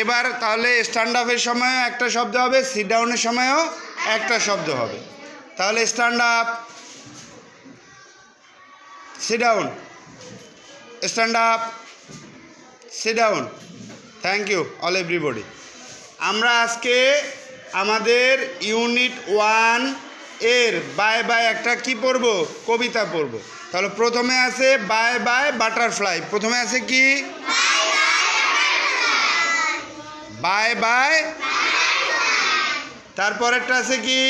এবার তাহলে স্ট্যান্ড আপের সময়ও একটা শব্দ হবে, সিট ডাউনের সময়ও একটা শব্দ হবে। তাহলে stand up, sit down, stand up, sit down. Thank you all everybody. আমরা আজকে আমাদের ইউনিট 1 এর বাই বাই একটা কি পড়ব, কবিতা পড়ব। তাহলে প্রথমে আছে বাই বাই বাটারফ্লাই। প্রথমে আছে কি বাই বাই, তারপরেরটা আছে কি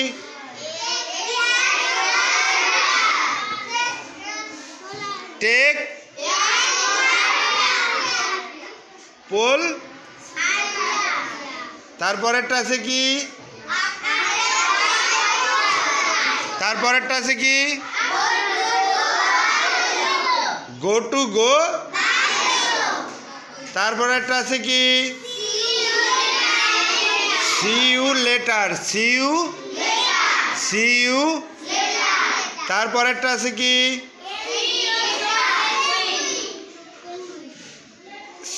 টেক পোল, তারপরেরটা আছে কি তারপরেরটা আছে কি গো টু গো, তারপরেরটা আছে কি see you later, see you, তারপরেরটা আছে কি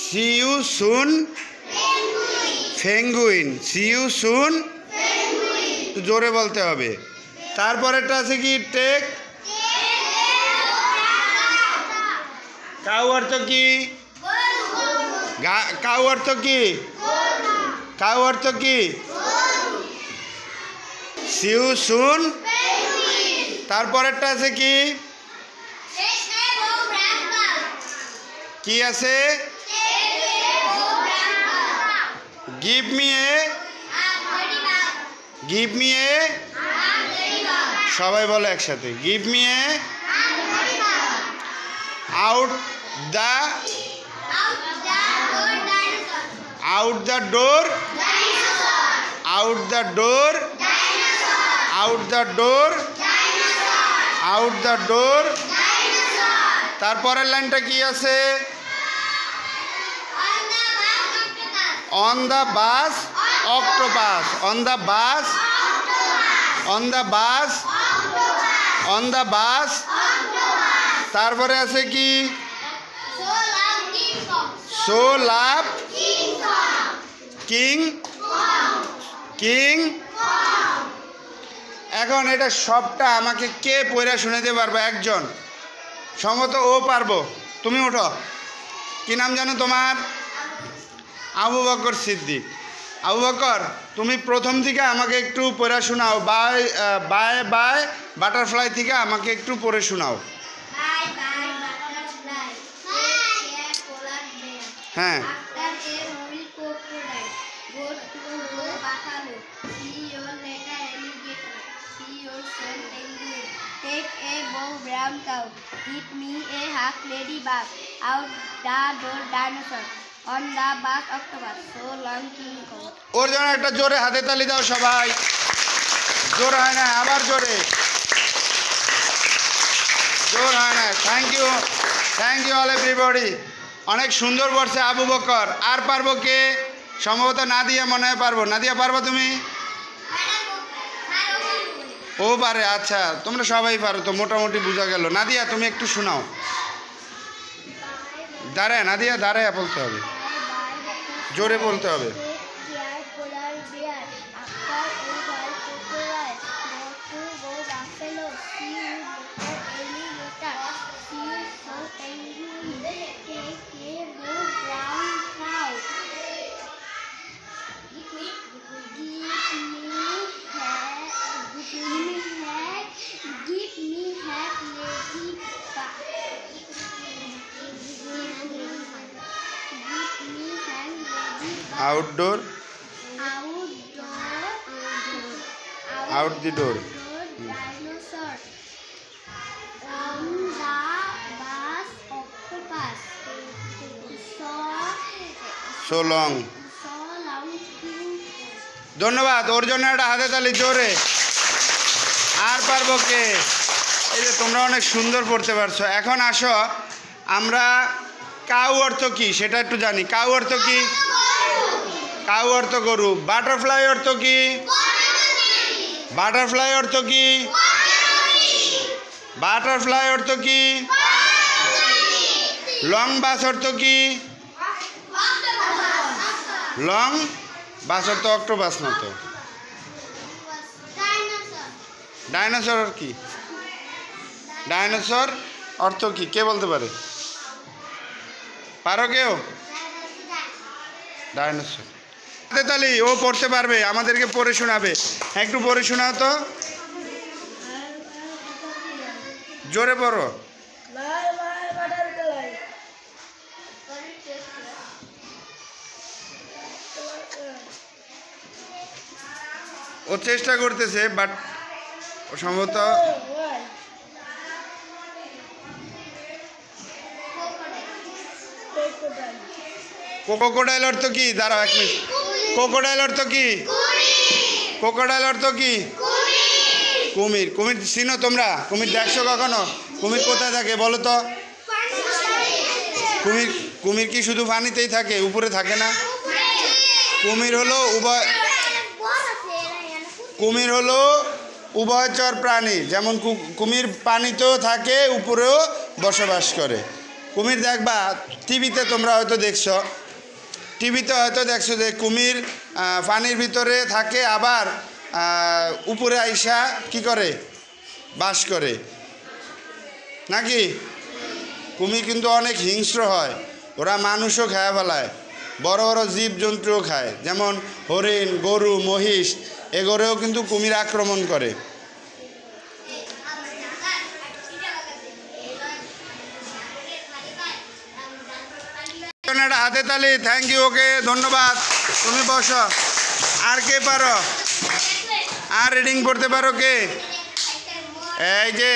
see you soon penguin, see you soon, জোরে বলতে হবে। তারপরেরটা আছে কি টেক কাউ, অর্থ কি কাউ, অর্থ কি কাউ, অর্থ কি সি ইউ সুন। তারপরেরটা আছে কি কি আছে give me a, give me a, সবাই বলে একসাথে give me a out the, out the door, out the door, out the door, out the door. তারপরের লাইনটা কি আছে on the bus octopus, on the bus, on the bus, on the bus. তারপরে আছে কি সো লাভ king, king. এখন এটা সবটা আমাকে কে পড়ে শুনাতে পারবে? একজন, সম্ভবত ও পারবো। তুমি ওঠো, কি নাম জানো তোমার? আবু বকর সিদ্দিক। আবু বকর, তুমি প্রথম থেকে আমাকে একটু পড়ে শোনাও, বাই বাই বাই বাটারফ্লাই থেকে আমাকে একটু পড়ে শোনাও। হ্যাঁ, Take a bow brown cow, give me a half ladybug, out the door dinosaur, on the bus octopus, so long king Kong. ওর জন্য একটা জোরে হাতে তালি দাও সবাই। জোর হয় না, আবার জোরে, জোর হয় না। Thank you all everybody. অনেক সুন্দর পড়ছে আবু বকর। আর পারবো কে? সম্ভবত নাদিয়া মনে হয় পারবো। নাদিয়া পারবো তুমি? ও পারে, আচ্ছা তোমরা সবাই পারো তো, মোটামুটি বোঝা গেল। নাদিয়া তুমি একটু শোনাও। দাঁড়ায় নাদিয়া, দাঁড়ায় বলতে হবে, জোরে বলতে হবে। Outdoor, out the door. Dinosaur, on the bus octopus, So long. ধন্যবাদ। ওর জন্য একটা হাতে তালি জোরে। আর পারবো কে? এই যে তোমরা অনেক সুন্দর পড়তে পারছো। এখন আসো আমরা কাউ অর্থ কি সেটা একটু জানি। কাউ অর্থ কি? কাউ অর্থ গরু। বাটারফ্লাই অর্থ কি? বাটারফ্লাই অর্থ কি? বাটারফ্লাই অর্থ কি? লং বাস অর্থ কি? লং বাস অর্থ অক্টোপাস না তো। ডাইনোসর কি? ডাইনোসর অর্থ কি কে বলতে পারে? পারো কেউ? ডাইনোসর। তাহলে ও পড়তে পারবে, আমাদেরকে পড়ে শোনাবে। একটু পড়ে শোনাও তো, জোরে পড়ো। ও চেষ্টা করতেছে বাট সম্ভবত ক্রোকোডাইল অর্থ কি? দাঁড়াও এক মিনিট। ক্রোকোডাইল অর্থ কি? ক্রোকোডাইল অর্থ কি? কুমির। কুমির চিনো তোমরা? কুমির দেখছো কখনো? কুমির কোথায় থাকে বলো তো? কুমির কুমির কি শুধু পানিতেই থাকে, উপরে থাকে না? কুমির হলো উভয়চর প্রাণী। যেমন কুমির পানিতেও থাকে, উপরেও বসবাস করে। কুমির দেখবা টিভিতে, তোমরা হয়তো দেখছো, টিভিতে হয়তো দেখছো যে কুমির পানির ভিতরে থাকে, আবার উপরে আইসা কি করে? বাস করে নাকি? কুমির কিন্তু অনেক হিংস্র হয়, ওরা মানুষও খায় ফেলায়, বড় বড় জীবজন্তুও খায়, যেমন হরিণ, গরু, মহিষ, এগুলোও কিন্তু কুমির আক্রমণ করে। হাতে তালি, থ্যাংক ইউ, ওকে, ধন্যবাদ। তুমি বসো। আর কে পারো? আর রিডিং পড়তে পারো কে? এই যে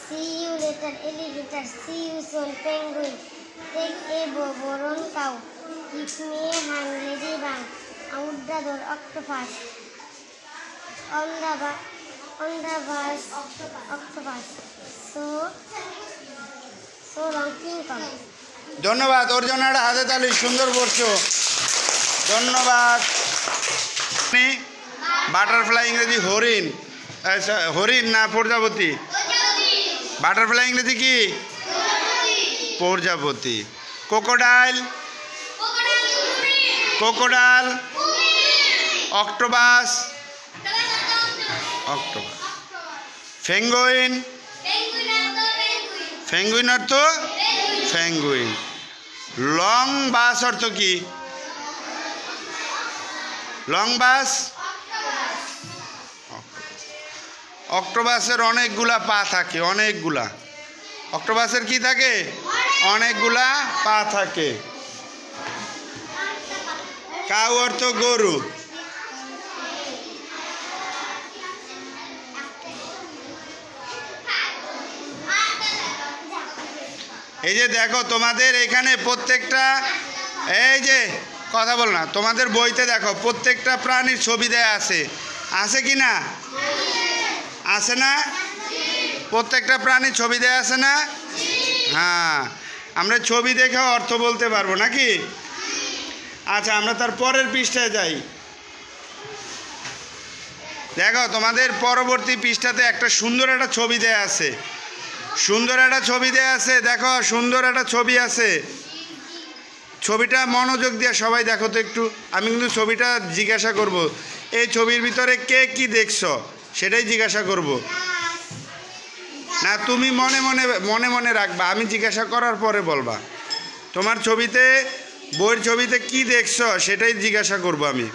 See you later, alligator. See you soon, penguin. Take a boron cow. Give me a hungry bug. Out the door, octopus. On the bus, octopus. So long, King Kong. ধন্যবাদ। ওর জন্য একটা হাতে তালি, সুন্দর পড়ছো, ধন্যবাদ। বাটারফ্লাই ইংরেজি হরিণ, হরিণ না প্রজাপতি? বাটারফ্লাই ইংরেজি কি? প্রজাপতি। Crocodile, crocodile. Octopus, octopus. Penguin, penguin অর্থ পেঙ্গুইন। লং বাস অর্থ কি? লং বাস। অক্টোপাসের অনেকগুলা পা থাকে, অনেকগুলা। অক্টোপাসের কি থাকে? অনেকগুলা পা থাকে। কাউ অর্থ গরু। এই যে দেখো তোমাদের এখানে প্রত্যেকটা, এই যে কথা বল না, তোমাদের বইতে দেখো প্রত্যেকটা প্রাণীর ছবি দেয়া আছে, আছে কি না? আছে না? প্রত্যেকটা প্রাণীর ছবি দেয়া আছে না? হ্যাঁ, আমরা ছবি দেখে অর্থ বলতে পারবো নাকি? আচ্ছা, আমরা তার পরের পৃষ্ঠায় যাই। দেখো তোমাদের পরবর্তী পৃষ্ঠাতে একটা সুন্দর একটা ছবি দেয়া আছে, সুন্দর একটা ছবি দেয়া আছে। দেখো সুন্দর একটা ছবি আছে, ছবিটা মনোযোগ দিয়ে সবাই দেখো তো একটু। আমি কিন্তু ছবিটা জিজ্ঞাসা করব, এই ছবির ভিতরে কে কি দেখছো সেটাই জিজ্ঞাসা করব না। তুমি মনে মনে মনে মনে রাখবা, আমি জিজ্ঞাসা করার পরে বলবা। তোমার ছবিতে, বইয়ের ছবিতে কি দেখছো সেটাই জিজ্ঞাসা করব আমি।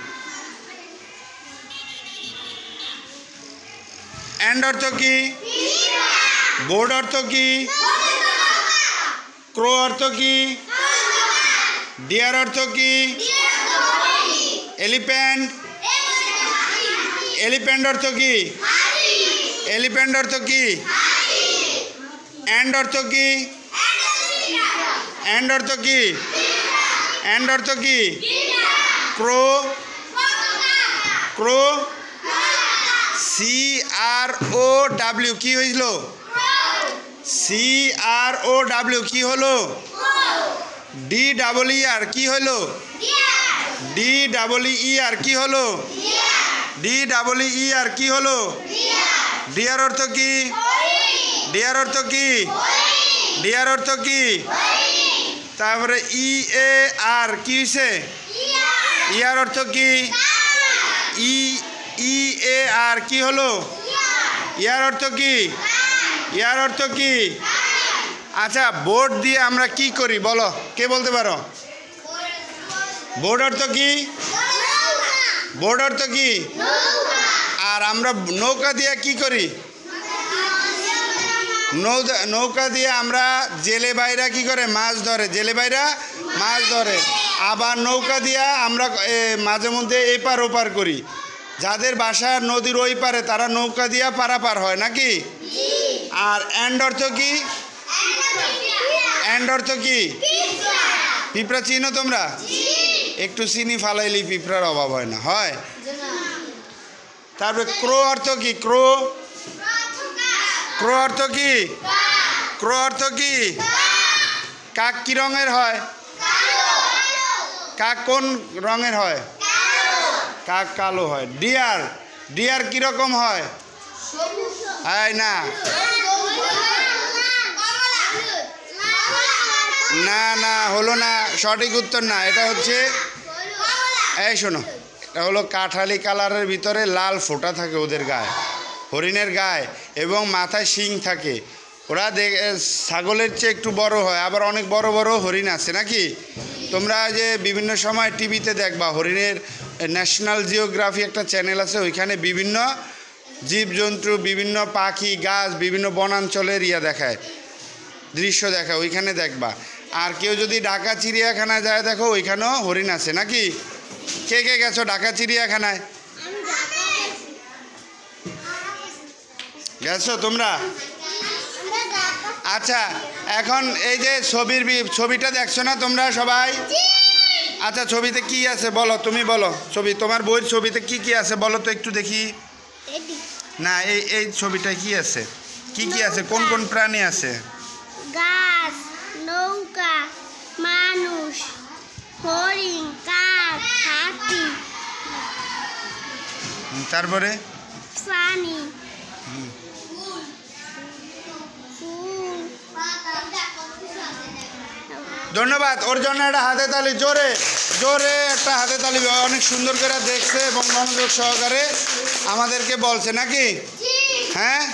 অ্যান্ড অর্থ কি? বোর্ড অর্থ কি? ক্রো অর্থ কি? ডিয়ার অর্থ কি? এলিফ্যান্ট, এলিফ্যান্ট অর্থ কি? এলিফ্যান্ট অর্থ কি? অ্যান্ড অর্থ কি? অ্যান্ড অর্থ কি? অ্যান্ড অর্থ কি? ক্রো, ক্রো। CROW কি হইল? CROW কি হলো? DEER কি হলো? DEER কি হলো? DEER কি হলো? ডিয়ার অর্থ কি? ডিয়ার অর্থ কি? ডিয়ার অর্থ কি? তারপরে ই এ আর কি হয়েছে? ইয়ার অর্থ কি? ই ই এ আর কি হলো? ইয়ার অর্থ কি? ইয়ার অর্থ কি? আচ্ছা, বোর্ড দিয়ে আমরা কি করি বলো, কে বলতে পারো? বোর্ড অর্থ কি? বোর্ড অর্থ কি? আর আমরা নৌকা দিয়ে কি করি? নৌকা দিয়ে আমরা জেলে বাইরা কি করে? মাছ ধরে। জেলে বাইরা মাছ ধরে। আবার নৌকা দিয়ে আমরা মাঝে মধ্যে এপার ওপার করি। যাদের বাসা নদীর ওই পারে তারা নৌকা দিয়ে পারাপার হয় নাকি? আর অ্যান্ড অর্থ কি? অ্যান্ড অর্থ কি? পিঁপড়া চিনো তোমরা? একটু চিনি ফালাইলেই পিঁপড়ার অভাব হয় না, হয়? তারপরে ক্রো অর্থ কি? ক্রো ক্রো অর্থ কি? ক্রো অর্থ কি? কাক কি রঙের হয়? কাক কোন রঙের হয়? কাক কালো হয়। ডিয়ার ডিয়ার কিরকম হয়? না না না হলো না, সঠিক উত্তর না। এটা হচ্ছে, এই শোনো, এটা হলো কাঠালি কালারের ভিতরে লাল ফোঁটা থাকে ওদের গায়ে, হরিণের গায়ে, এবং মাথায় শিং থাকে। ওরা ছাগলের চেয়ে একটু বড় হয়, আবার অনেক বড় বড় হরিণ আছে নাকি? তোমরা যে বিভিন্ন সময় টিভিতে দেখবা, হরিণের ন্যাশনাল জিওগ্রাফি একটা চ্যানেল আছে, ওইখানে বিভিন্ন জীবজন্তু, বিভিন্ন পাখি, গাছ, বিভিন্ন বনাঞ্চলের দেখায়, দৃশ্য দেখায়, ওইখানে দেখবা। আর কেউ যদি ঢাকা চিড়িয়াখানায় যায় দেখো, ওইখানেও হরিণ আছে নাকি? কে কে গেছো ঢাকা চিড়িয়াখানায়? গেছো তোমরা? আচ্ছা, এখন এই যে ছবিটা দেখছো না তোমরা সবাই? আচ্ছা, ছবিতে কি আছে বলো, তুমি বলো। ছবি, তোমার বইয়ের ছবিতে কি কি আছে বলো তো একটু দেখি। না, এই ছবিটা কি আছে? কি কি আছে? কোন কোন প্রাণী আছে? গাছ, নৌকা, মানুষ, হরিণ, কাক, হাতি, তারপরে প্রাণী, ধন্যবাদ। ওর জন্য একটা হাতে তালি, জোরে জোরে একটা হাতে তালি। অনেক সুন্দর করে দেখছে এবং মনোযোগ সহকারে আমাদেরকে বলছে নাকি? হ্যাঁ।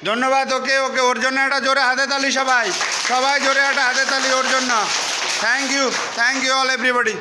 ধন্যবাদ। ওকে ওকে, ওর জন্য একটা জোরে হাতে তালি, সবাই সবাই জোরে একটা হাতে তালি ওর জন্য। Thank you all everybody.